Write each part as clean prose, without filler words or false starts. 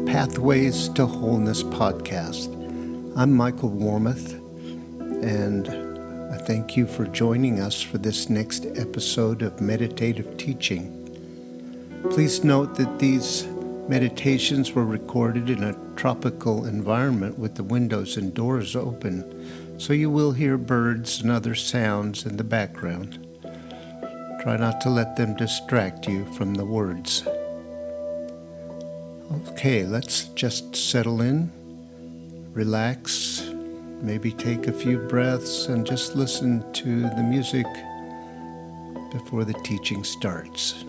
Pathways to Wholeness podcast. I'm Michael Warmoth, and I thank you for joining us for this next episode of meditative teaching. Please note that these meditations were recorded in a tropical environment with the windows and doors open, so you will hear birds and other sounds in the background. Try not to let them distract you from the words. Okay, let's just settle in, relax, maybe take a few breaths and just listen to the music before the teaching starts.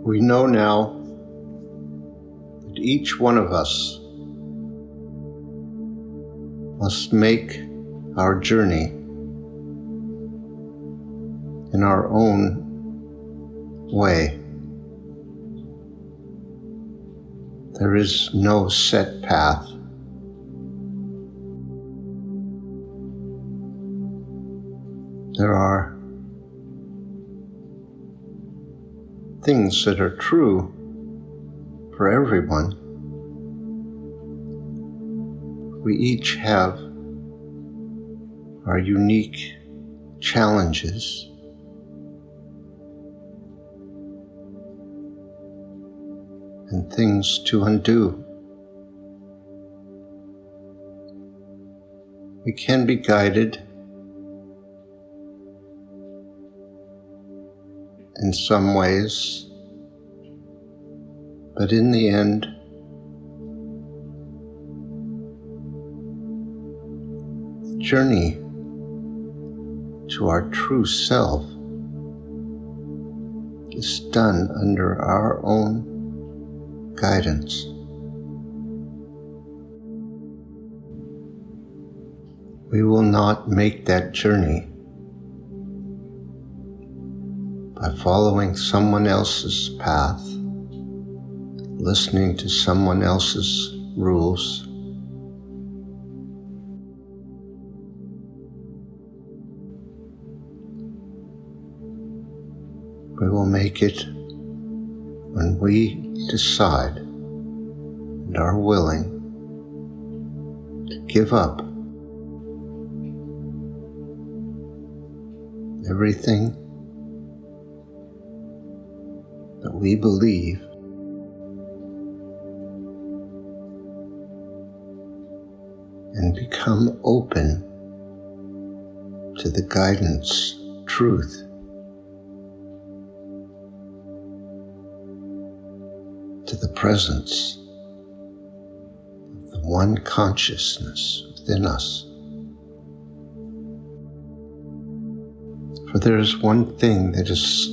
We know now that each one of us must make our journey in our own way. There is no set path. There are things that are true for everyone. We each have our unique challenges and things to undo. We can be guided in some ways, but in the end, the journey to our true self is done under our own guidance. We will not make that journey by following someone else's path, listening to someone else's rules. We will make it when we decide and are willing to give up everything that we believe and become open to the guidance, truth, to the presence of the one consciousness within us. For there is one thing that is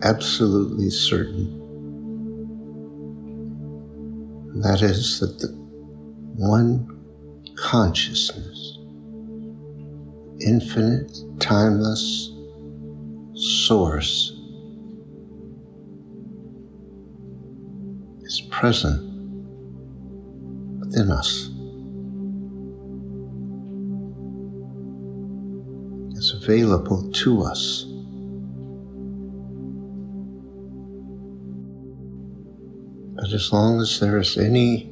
absolutely certain, and that is that the one consciousness, infinite, timeless source, is present within us, is available to us. But as long as there is any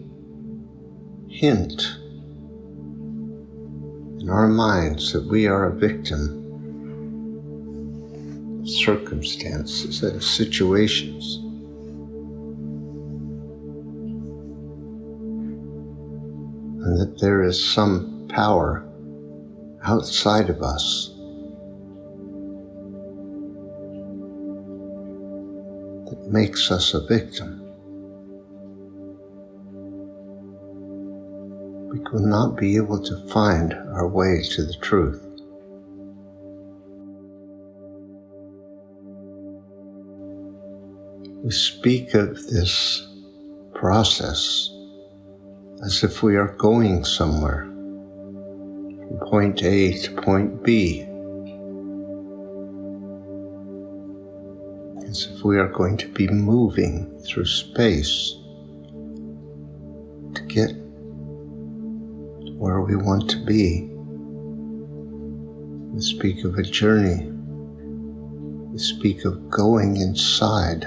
hint in our minds that we are a victim of circumstances and situations, and that there is some power outside of us that makes us a victim, we will not be able to find our way to the truth. We speak of this process as if we are going somewhere, from point A to point B, as if we are going to be moving through space to get where we want to be. We speak of a journey. We speak of going inside.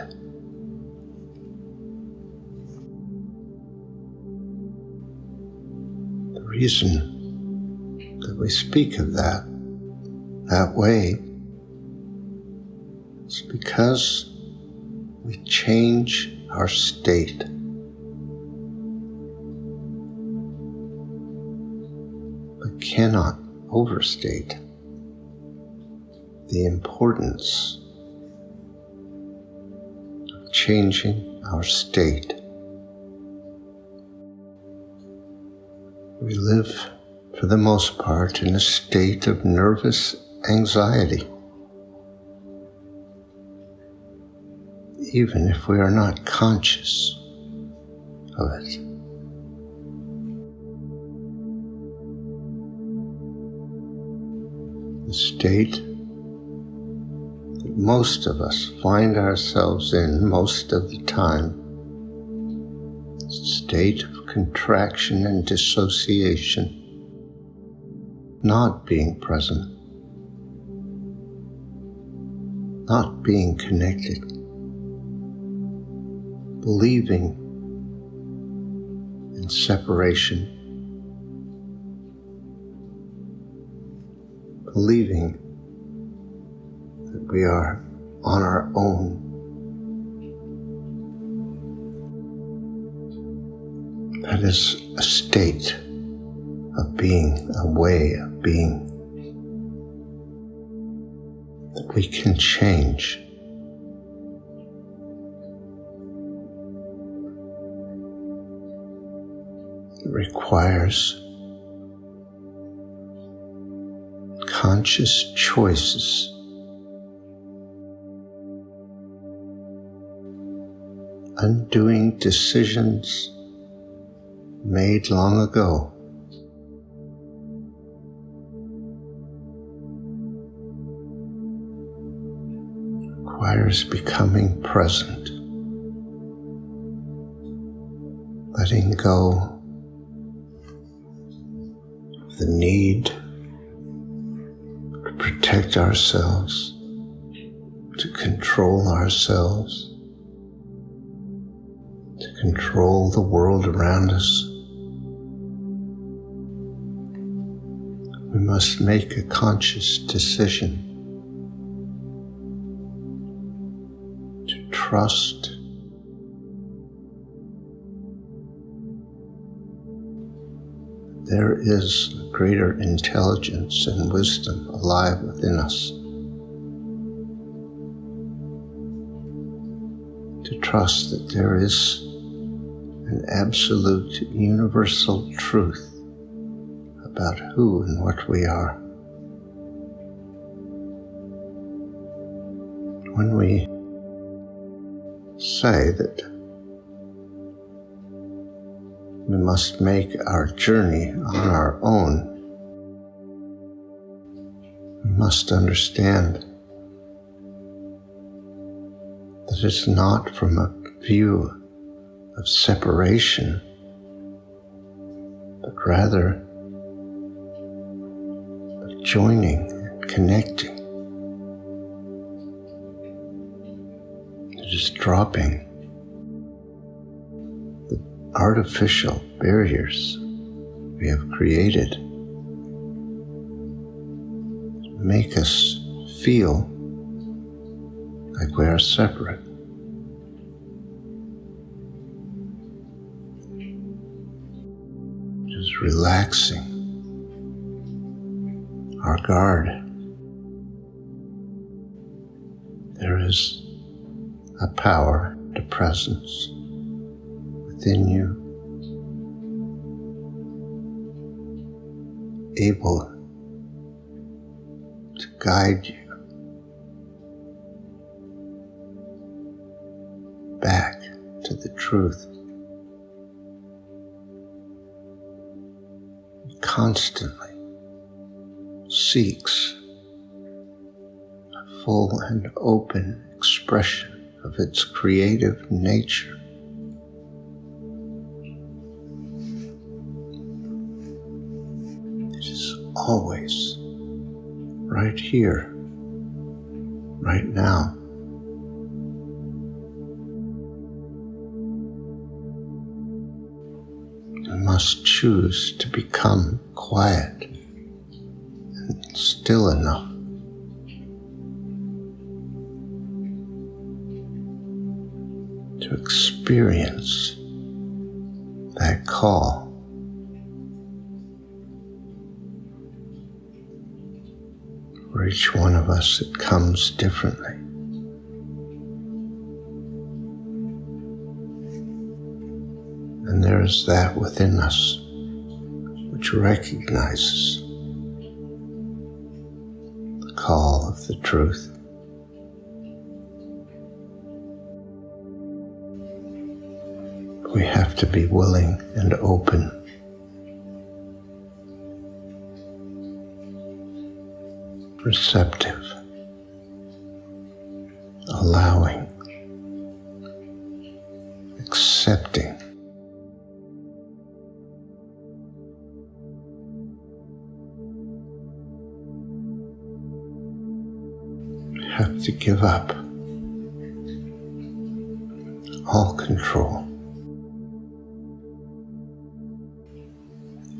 The reason that we speak of that way is because we change our state. But cannot overstate the importance of changing our state. We live, for the most part, in a state of nervous anxiety, even if we are not conscious of it. The state that most of us find ourselves in most of the time is a state of contraction and dissociation, not being present, not being connected, believing in separation, believing that we are on our own. That is a state of being, a way of being that we can change. It requires conscious choices, undoing decisions made long ago. It requires becoming present, letting go of the need to protect ourselves, to control ourselves, to control the world around us. We must make a conscious decision to trust. There is a greater intelligence and wisdom alive within us. To trust that there is an absolute universal truth about who and what we are. When we say that we must make our journey on our own, we must understand that it's not from a view of separation, but rather of joining and connecting. It is dropping the artificial barriers we have created to make us feel like we are separate. Just relaxing our guard. There is a power, a presence within you, able to guide you back to the truth. It constantly seeks a full and open expression of its creative nature. It is always right here, right now. We must choose to become quiet and still enough to experience that call. For each one of us, it comes differently. And there is that within us which recognizes the call of the truth. We have to be willing and open. Receptive, allowing, accepting. We have to give up all control,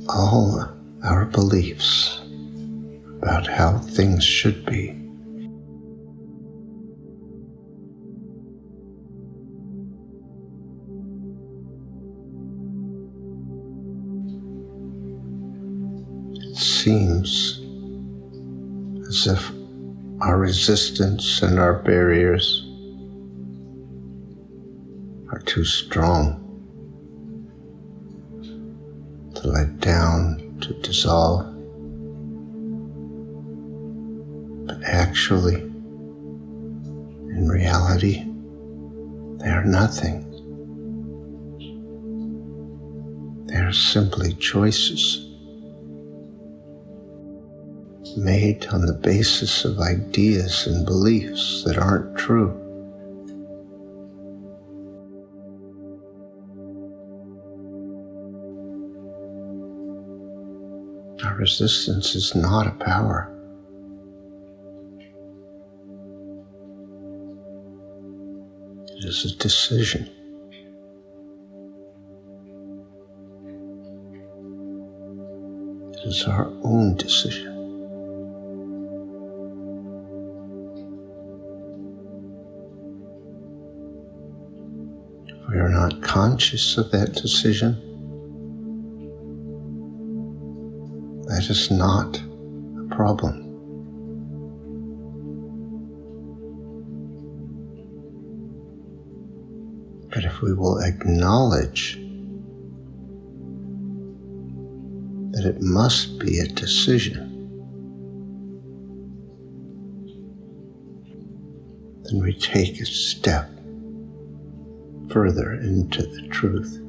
all our beliefs about how things should be. It seems as if our resistance and our barriers are too strong to let down, to dissolve. But actually, in reality, they are nothing. They are simply choices made on the basis of ideas and beliefs that aren't true. Our resistance is not a power. It is a decision. It is our own decision. If we are not conscious of that decision, that is not a problem. But if we will acknowledge that it must be a decision, then we take a step further into the truth.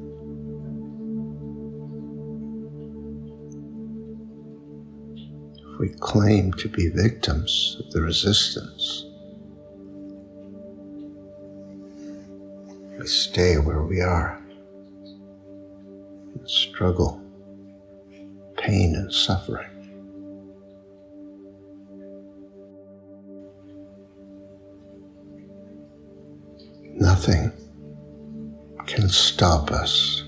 If we claim to be victims of the resistance, we stay where we are, in struggle, pain, and suffering. Nothing can stop us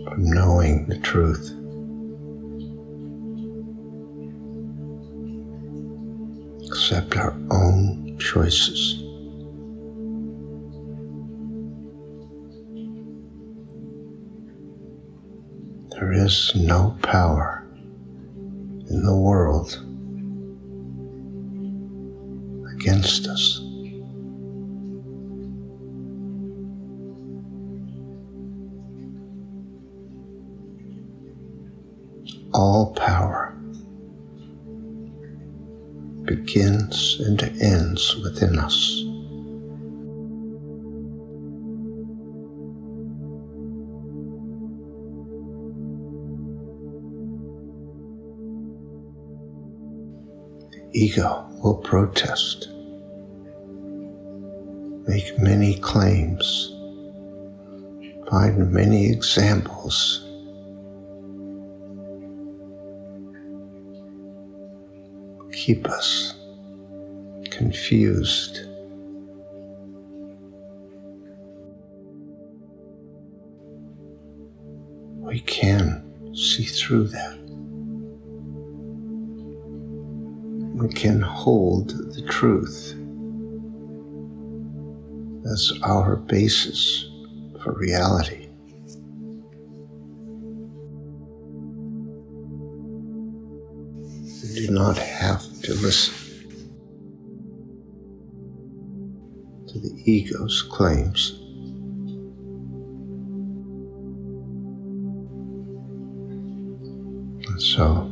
from knowing the truth. Except our own choices. There is no power in the world against us. All power begins and ends within us. The ego will protest, make many claims, find many examples, keep us confused. We can see through that. We can hold the truth as our basis for reality. We do not have to listen to the ego's claims. And so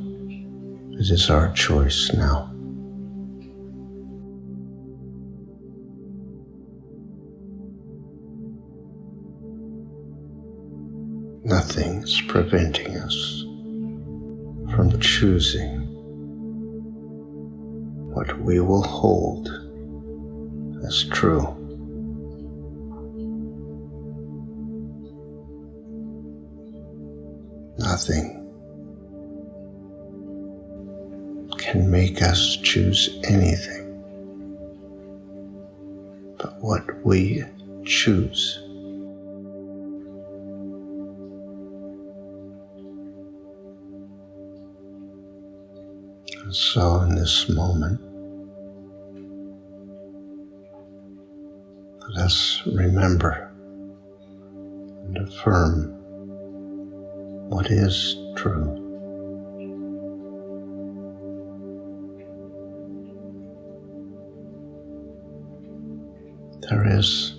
it is our choice now. Nothing is preventing us from choosing what we will hold as true. Nothing can make us choose anything but what we choose. And so in this moment, let us remember and affirm what is true. There is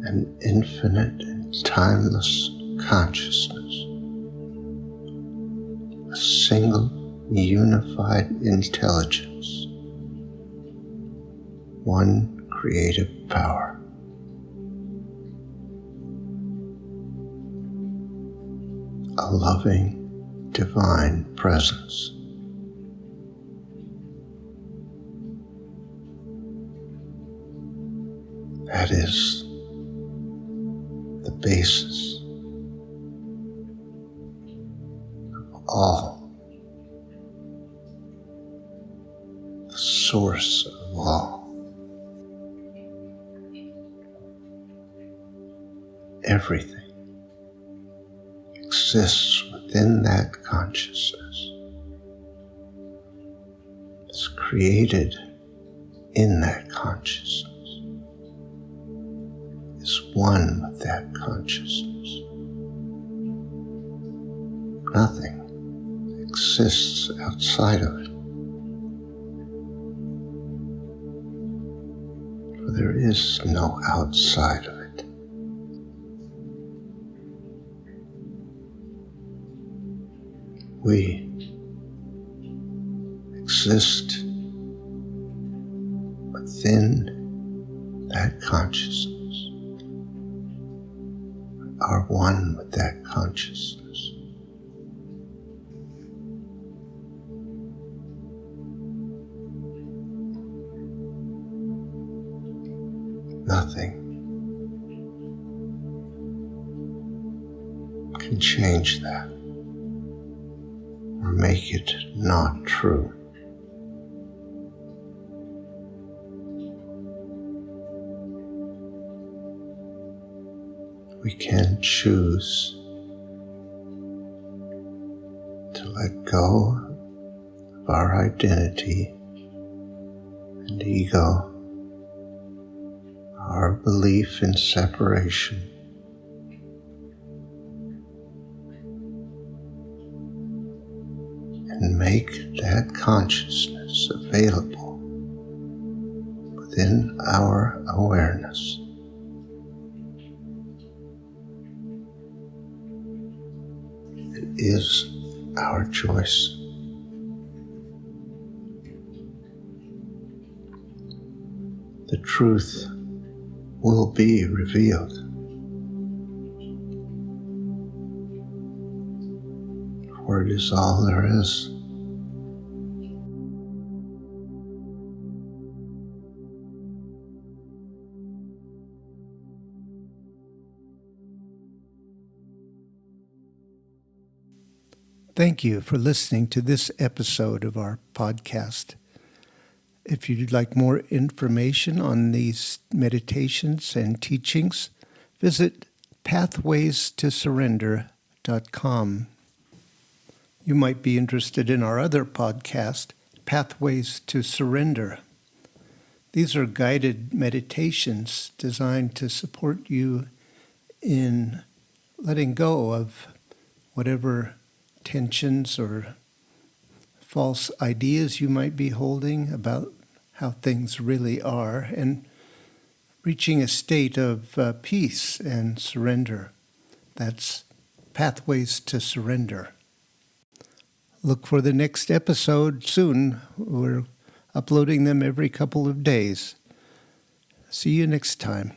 an infinite and timeless consciousness, a single unified intelligence, one creative power. A loving, divine presence. That is the basis of all, the source of all. Everything exists within that consciousness. It's created in that consciousness. one with that consciousness. Nothing exists outside of it, for there is no outside of it. We exist within that consciousness, are one with that consciousness. Nothing can change that or make it not true. We can choose to let go of our identity and ego, our belief in separation, and make that consciousness available within our awareness. It is our choice. The truth will be revealed, for it is all there is. Thank you for listening to this episode of our podcast. If you'd like more information on these meditations and teachings, visit pathwaystosurrender.com. You might be interested in our other podcast, Pathways to Surrender. These are guided meditations designed to support you in letting go of whatever tensions or false ideas you might be holding about how things really are, and reaching a state of peace and surrender. That's Pathways to Surrender. Look for the next episode soon. We're uploading them every couple of days. See you next time.